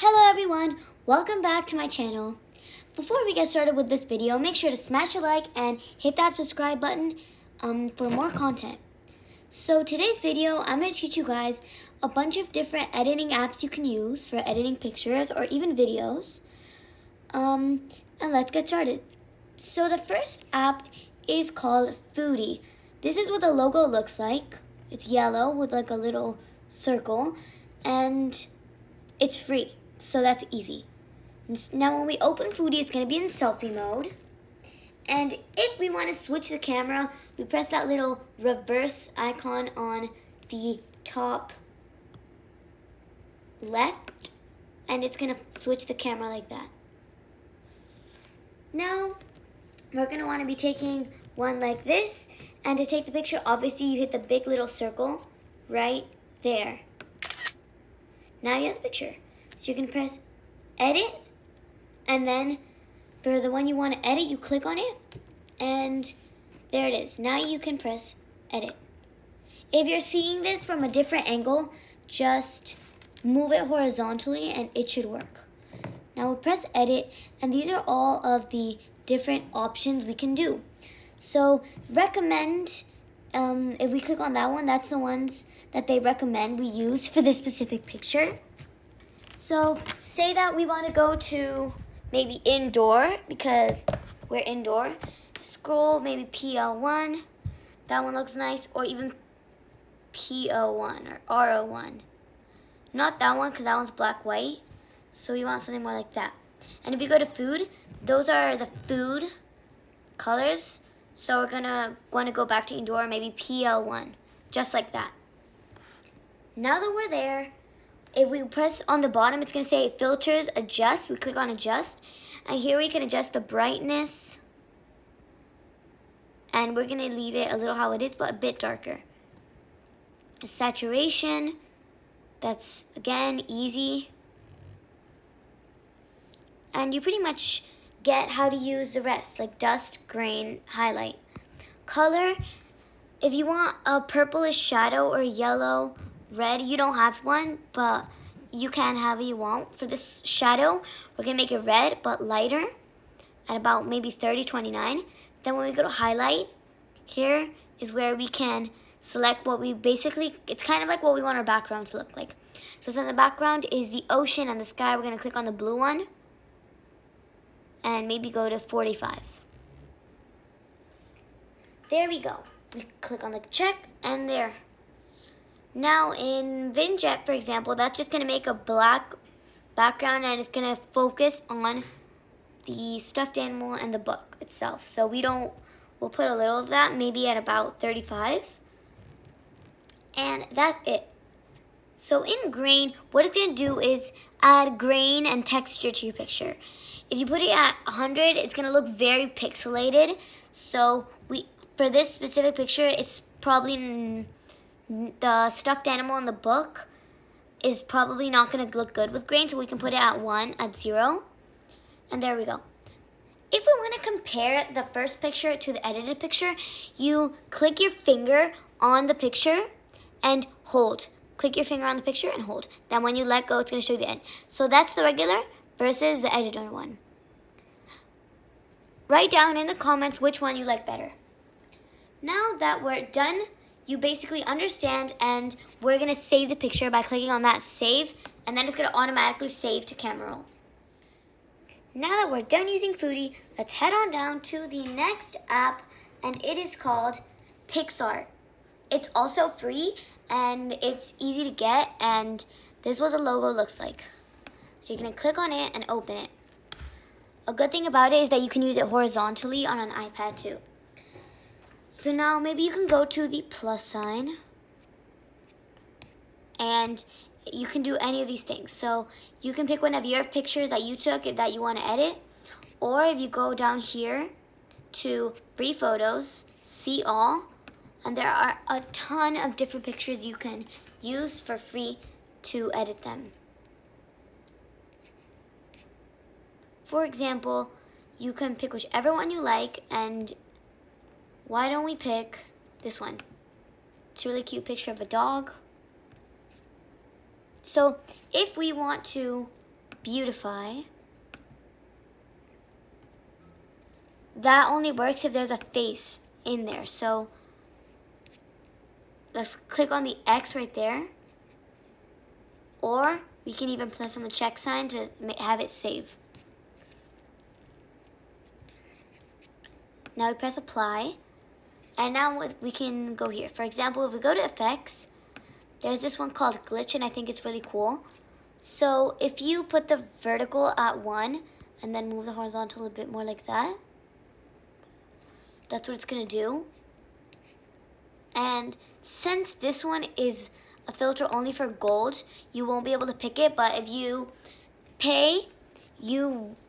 Hello everyone, welcome back to my channel. Before we get started with this video, make sure to smash a like and hit that subscribe button for more content. So today's video, I'm going to teach you guys a bunch of different editing apps you can use for editing pictures or even videos. And let's get started. So the first app is called Foodie. This is what the logo looks like. It's yellow with like a little circle and it's free. So that's easy. Now when we open Foodie, it's going to be in selfie mode. And if we want to switch the camera, we press that little reverse icon on the top left. And it's going to switch the camera like that. Now, we're going to want to be taking one like this. And to take the picture, obviously you hit the big little circle right there. Now you have the picture. So you can press edit, and then for the one you want to edit, you click on it, and there it is. Now you can press edit. If you're seeing this from a different angle, just move it horizontally and it should work. Now we'll press edit, and these are all of the different options we can do. So recommend, if we click on that one, that's the ones that they recommend we use for this specific picture. So say that we want to go to maybe indoor because we're indoor. Scroll maybe PL1. That one looks nice. Or even PO1 or RO1. Not that one because that one's black-white. So we want something more like that. And if you go to food, those are the food colors. So we're going to want to go back to indoor, maybe PL1. Just like that. Now that we're there, if we press on the bottom, it's going to say filters, adjust. We click on adjust. And here we can adjust the brightness. And we're going to leave it a little how it is, but a bit darker. Saturation. That's, again, easy. And you pretty much get how to use the rest, like dust, grain, highlight. Color, if you want a purplish shadow or yellow, red, you don't have one, but you can have what you want. For this shadow, we're going to make it red, but lighter, at about maybe 3029. Then when we go to highlight, here is where we can select what we basically, it's kind of like what we want our background to look like. So in the background is the ocean and the sky. We're going to click on the blue one, and maybe go to 45. There we go. We click on the check, and there. Now in Vinjet, for example, that's just going to make a black background and it's going to focus on the stuffed animal and the book itself. So we'll put a little of that, maybe at about 35. And that's it. So in grain, what it's going to do is add grain and texture to your picture. If you put it at 100, it's going to look very pixelated. So for this specific picture, it's probably the stuffed animal in the book is probably not going to look good with grain, so we can put it at 1, at 0. And there we go. If we want to compare the first picture to the edited picture, you click your finger on the picture and hold. Click your finger on the picture and hold. Then when you let go, it's going to show you the end. So that's the regular versus the edited one. Write down in the comments which one you like better. Now that we're done, you basically understand, and we're going to save the picture by clicking on that save, and then it's going to automatically save to camera roll. Now that we're done using Foodie, let's head on down to the next app, and it is called PicsArt. It's also free, and it's easy to get, and this is what the logo looks like. So you're going to click on it and open it. A good thing about it is that you can use it horizontally on an iPad too. So now maybe you can go to the plus sign and you can do any of these things. So you can pick one of your pictures that you took that you want to edit, or if you go down here to free photos, see all, and there are a ton of different pictures you can use for free to edit them. For example, you can pick whichever one you like, and why don't we pick this one? It's a really cute picture of a dog. So if we want to beautify. That only works if there's a face in there. So let's click on the X right there. Or we can even press on the check sign to have it save. Now we press apply. And now we can go here. For example, if we go to effects, there's this one called glitch, and I think it's really cool. So if you put the vertical at 1 and then move the horizontal a bit more like that, that's what it's gonna do. And since this one is a filter only for gold, you won't be able to pick it, but if you pay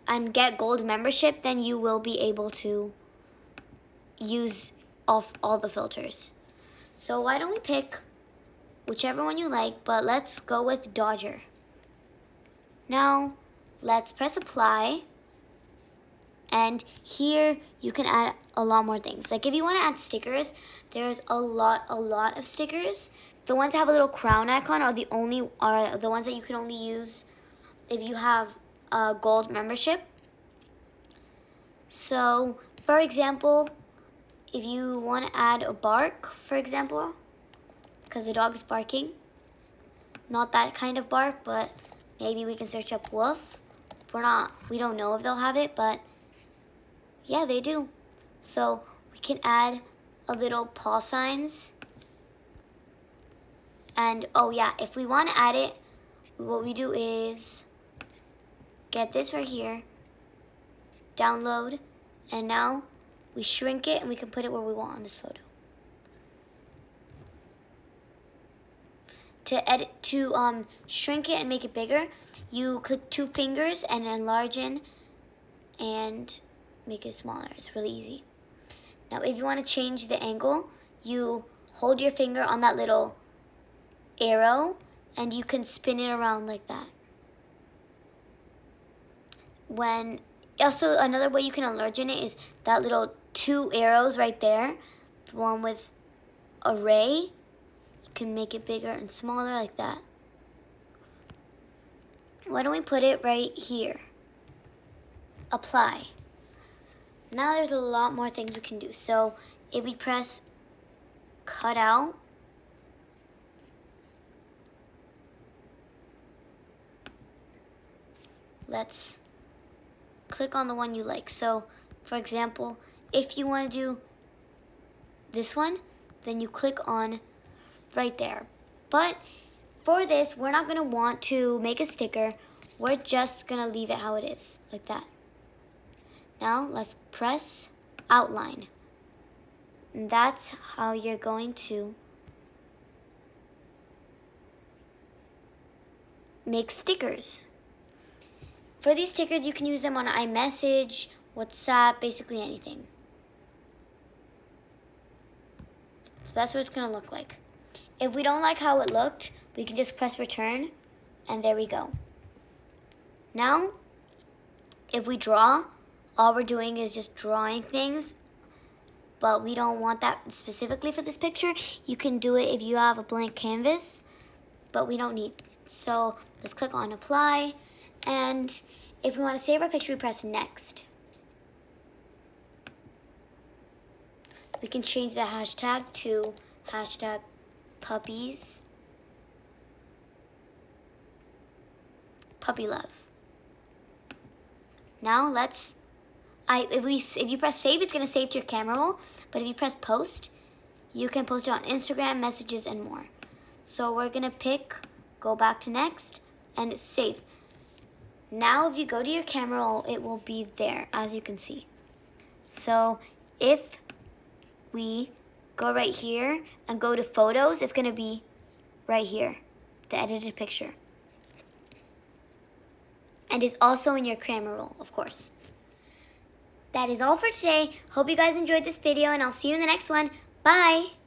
and get gold membership, then you will be able to use all the filters. So why don't we pick whichever one you like, but let's go with Dodger. Now let's press apply, and here you can add a lot more things. Like if you want to add stickers, there's a lot of stickers. The ones that have a little crown icon are the ones that you can only use if you have a gold membership. So for example, if you want to add a bark, for example, because the dog is barking, not that kind of bark, but maybe we can search up wolf. We don't know if they'll have it, but yeah, they do. So we can add a little paw signs. And oh yeah, if we want to add it, what we do is get this right here, download, and now we shrink it and we can put it where we want on this photo. To shrink it and make it bigger, you click 2 fingers and enlarge and make it smaller. It's really easy. Now if you want to change the angle, you hold your finger on that little arrow and you can spin it around like that. Also, another way you can enlarge it is that little 2 arrows right there, the one with array. You can make it bigger and smaller like that. Why don't we put it right here? Apply. Now there's a lot more things we can do. So if we press cut out, let's click on the one you like. So for example, if you want to do this one, then you click on right there. But for this, we're not going to want to make a sticker. We're just going to leave it how it is, like that. Now let's press outline. And that's how you're going to make stickers. For these stickers, you can use them on iMessage, WhatsApp, basically anything. So that's what it's going to look like. If we don't like how it looked, we can just press return, and there we go. Now, if we draw, all we're doing is just drawing things, but we don't want that specifically for this picture. You can do it if you have a blank canvas, but we don't need. So let's click on apply, and if we want to save our picture, we press next. We can change the hashtag to hashtag puppies, puppy love. Now if you press save, it's going to save to your camera roll, but if you press post, you can post it on Instagram, messages, and more. So we're going to go back to next, and it's save. Now if you go to your camera roll, it will be there, as you can see. So if we go right here and go to photos, it's going to be right here, the edited picture. And it's also in your camera roll, of course. That is all for today. Hope you guys enjoyed this video, and I'll see you in the next one. Bye!